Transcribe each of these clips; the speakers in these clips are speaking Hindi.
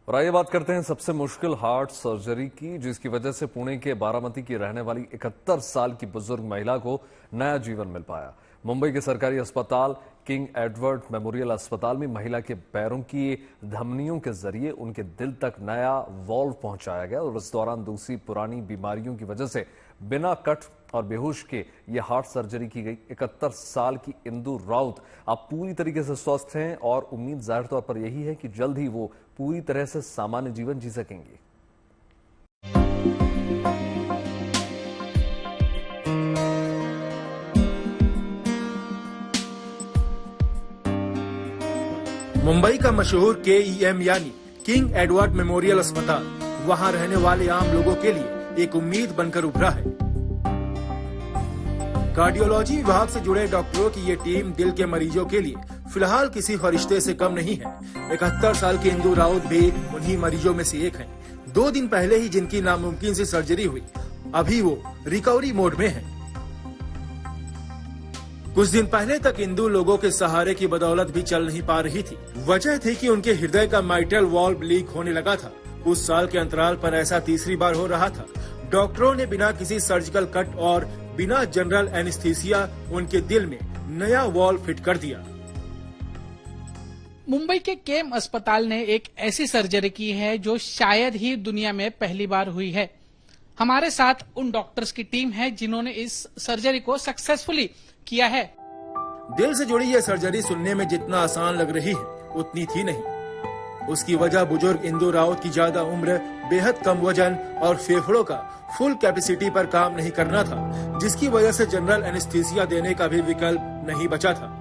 और आइए बात करते हैं सबसे मुश्किल हार्ट सर्जरी की, जिसकी वजह से पुणे के बारामती की रहने वाली 71 साल की बुजुर्ग महिला को नया जीवन मिल पाया। मुंबई के सरकारी अस्पताल किंग एडवर्ड मेमोरियल अस्पताल में महिला के पैरों की धमनियों के जरिए उनके दिल तक नया वॉल्व पहुंचाया गया और इस दौरान दूसरी पुरानी बीमारियों की वजह से बिना कट और बेहोश के ये हार्ट सर्जरी की गई। 71 साल की इंदु राउत अब पूरी तरीके से स्वस्थ हैं और उम्मीद जाहिर तौर पर यही है कि जल्द ही वो पूरी तरह से सामान्य जीवन जी सकेंगी। मुंबई का मशहूर KEM यानी किंग एडवर्ड मेमोरियल अस्पताल वहां रहने वाले आम लोगों के लिए एक उम्मीद बनकर उभरा है। कार्डियोलॉजी विभाग से जुड़े डॉक्टरों की ये टीम दिल के मरीजों के लिए फिलहाल किसी फरिश्ते से कम नहीं है। 71 साल की इंदु राउत भी उन्हीं मरीजों में से एक हैं। 2 दिन पहले ही जिनकी नामुमकिन सी सर्जरी हुई, अभी वो रिकवरी मोड में है। कुछ दिन पहले तक इंदु लोगों के सहारे की बदौलत भी चल नहीं पा रही थी। वजह थी कि उनके हृदय का माइटल वाल्व लीक होने लगा था। कुछ साल के अंतराल पर ऐसा तीसरी बार हो रहा था। डॉक्टरों ने बिना किसी सर्जिकल कट और बिना जनरल एनेस्थीसिया उनके दिल में नया वाल्व फिट कर दिया। मुंबई के केम अस्पताल ने एक ऐसी सर्जरी की है जो शायद ही दुनिया में पहली बार हुई है। हमारे साथ उन डॉक्टर्स की टीम है जिन्होंने इस सर्जरी को सक्सेसफुली किया है। दिल से जुड़ी यह सर्जरी सुनने में जितना आसान लग रही है उतनी थी नहीं। उसकी वजह बुजुर्ग इंदु राउत की ज्यादा उम्र, बेहद कम वजन और फेफड़ों का फुल कैपेसिटी पर काम नहीं करना था, जिसकी वजह से जनरल एनेस्थीसिया देने का भी विकल्प नहीं बचा था।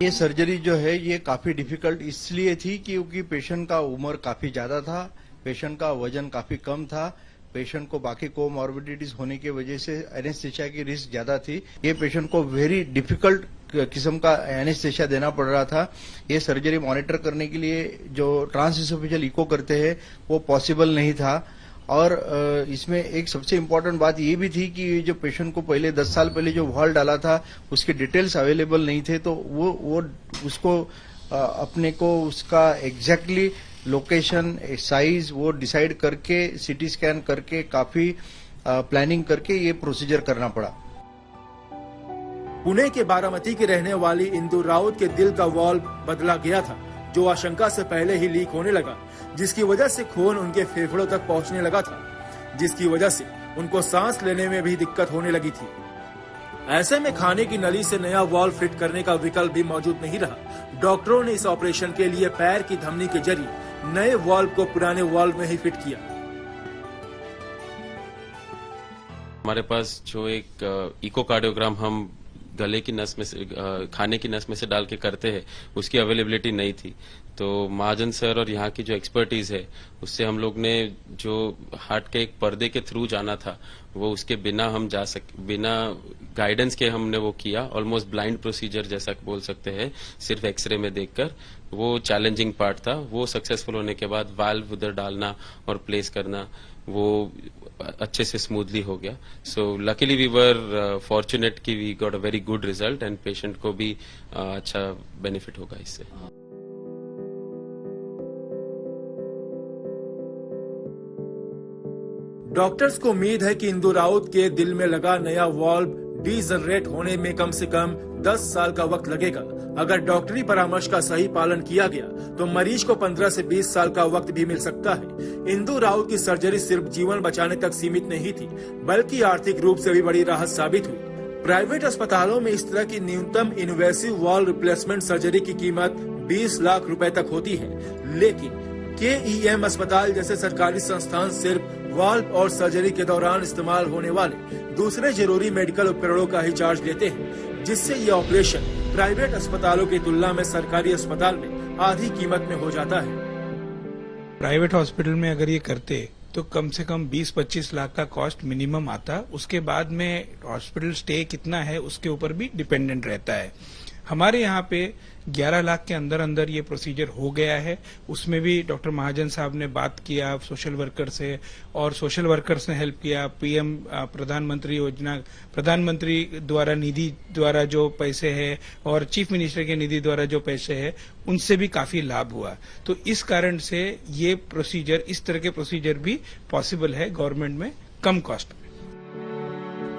ये सर्जरी जो है ये काफी डिफिकल्ट इसलिए थी क्योंकि पेशेंट का उम्र काफी ज्यादा था, पेशेंट का वजन काफी कम था, पेशेंट को बाकी कोमॉर्बिडिटीज होने की वजह से एनेस्थीसिया की रिस्क ज्यादा थी। ये पेशेंट को वेरी डिफिकल्ट किस्म का एनेस्थीसिया देना पड़ रहा था। ये सर्जरी मॉनिटर करने के लिए जो ट्रांसइसोफेजियल इको करते हैं वो पॉसिबल नहीं था। और इसमें एक सबसे इम्पोर्टेंट बात ये भी थी कि जो पेशेंट को पहले 10 साल पहले जो वाल्व डाला था उसके डिटेल्स अवेलेबल नहीं थे, तो वो उसको अपने को उसका एग्जैक्टली लोकेशन, साइज वो डिसाइड करके सीटी स्कैन करके काफी प्लानिंग करके ये प्रोसीजर करना पड़ा। पुणे के बारामती की रहने वाली इंदु राउत के दिल का वाल्व बदला गया था, जो आशंका से पहले ही लीक होने लगा, जिसकी वजह से खून उनके फेफड़ों तक पहुंचने लगा था, जिसकी वजह से उनको सांस लेने में भी दिक्कत होने लगी थी। ऐसे में खाने की नली से नया वाल्व फिट करने का विकल्प भी मौजूद नहीं रहा। डॉक्टरों ने इस ऑपरेशन के लिए पैर की धमनी के जरिए नए वाल्व को पुराने वाल्व में ही फिट किया। हमारे पास जो एक इकोकार्डियोग्राम हम गले की नस में से, खाने की नस में से डाल के करते हैं, उसकी अवेलेबिलिटी नहीं थी। तो महाजन सर और यहाँ की जो एक्सपर्टीज है उससे हम लोग ने जो हार्ट के एक पर्दे के थ्रू जाना था वो उसके बिना हम बिना गाइडेंस के हमने वो किया। ऑलमोस्ट ब्लाइंड प्रोसीजर जैसा बोल सकते हैं, सिर्फ एक्सरे में देखकर। वो चैलेंजिंग पार्ट था। वो सक्सेसफुल होने के बाद वाल्व उधर डालना और प्लेस करना वो अच्छे से स्मूथली हो गया। So luckily we were fortunate कि we got a very good result and patient को भी अच्छा बेनिफिट होगा इससे। डॉक्टर्स को उम्मीद है कि इंदु राउत के दिल में लगा नया वाल्व डीजनरेट होने में कम से कम 10 साल का वक्त लगेगा। अगर डॉक्टरी परामर्श का सही पालन किया गया तो मरीज को 15 से 20 साल का वक्त भी मिल सकता है। इंदु राउत की सर्जरी सिर्फ जीवन बचाने तक सीमित नहीं थी, बल्कि आर्थिक रूप से भी बड़ी राहत साबित हुई। प्राइवेट अस्पतालों में इस तरह की न्यूनतम इन्वेसिव वाल्व रिप्लेसमेंट सर्जरी की कीमत 20 लाख रुपए तक होती है, लेकिन KEM अस्पताल जैसे सरकारी संस्थान सिर्फ वाल्व और सर्जरी के दौरान इस्तेमाल होने वाले दूसरे जरूरी मेडिकल उपकरणों का ही चार्ज लेते हैं, जिससे ये ऑपरेशन प्राइवेट अस्पतालों की तुलना में सरकारी अस्पताल में आधी कीमत में हो जाता है। प्राइवेट हॉस्पिटल में अगर ये करते तो कम से कम 20-25 लाख का कॉस्ट मिनिमम आता। उसके बाद में हॉस्पिटल स्टे कितना है उसके ऊपर भी डिपेंडेंट रहता है। हमारे यहाँ पे 11 लाख के अंदर अंदर ये प्रोसीजर हो गया है। उसमें भी डॉक्टर महाजन साहब ने बात किया सोशल वर्कर से, और सोशल वर्कर्स ने हेल्प किया। पीएम प्रधानमंत्री योजना, प्रधानमंत्री द्वारा निधि द्वारा जो पैसे है और चीफ मिनिस्टर के निधि द्वारा जो पैसे है, उनसे भी काफी लाभ हुआ। तो इस कारण से ये प्रोसीजर, इस तरह के प्रोसीजर भी पॉसिबल है गवर्नमेंट में कम कॉस्ट में।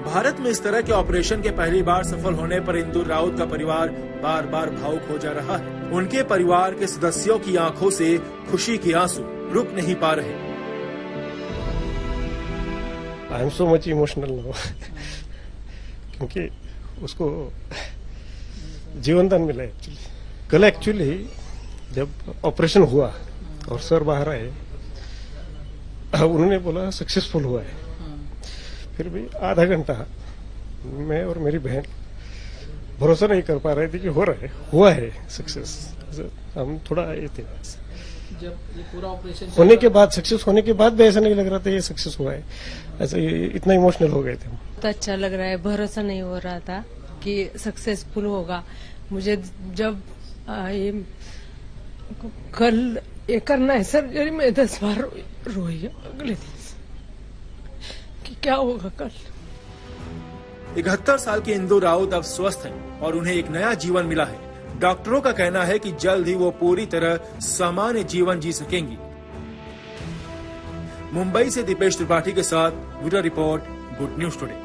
भारत में इस तरह के ऑपरेशन के पहली बार सफल होने पर इंदु राउत का परिवार बार बार भावुक हो जा रहा है। उनके परिवार के सदस्यों की आंखों से खुशी के आंसू रुक नहीं पा रहे। I am so much emotional now क्योंकि उसको जीवन दान मिला एक्चुअली। कल एक्चुअली जब ऑपरेशन हुआ और सर बाहर आए, उन्होंने बोला सक्सेसफुल हुआ है। फिर भी आधा घंटा मैं और मेरी बहन भरोसा नहीं कर पा रहे थे कि हो रहा है, हुआ है सक्सेस। हम थोड़ा ये थे। जब ये पूरा ऑपरेशन होने के बाद, सक्सेस होने के बाद भी ऐसा नहीं लग रहा था ये सक्सेस हुआ है। ऐसा इतना इमोशनल हो गए थे हम। तो अच्छा लग रहा है, भरोसा नहीं हो रहा था कि सक्सेसफुल होगा। मुझे जब ये कल ये करना है सर्जरी, में 10 बार रोई अगले दिन कि क्या होगा कल। 71 साल की इंदु राउत अब स्वस्थ हैं और उन्हें एक नया जीवन मिला है। डॉक्टरों का कहना है कि जल्द ही वो पूरी तरह सामान्य जीवन जी सकेंगी। मुंबई से दीपेश त्रिपाठी के साथ bureau report, good news today.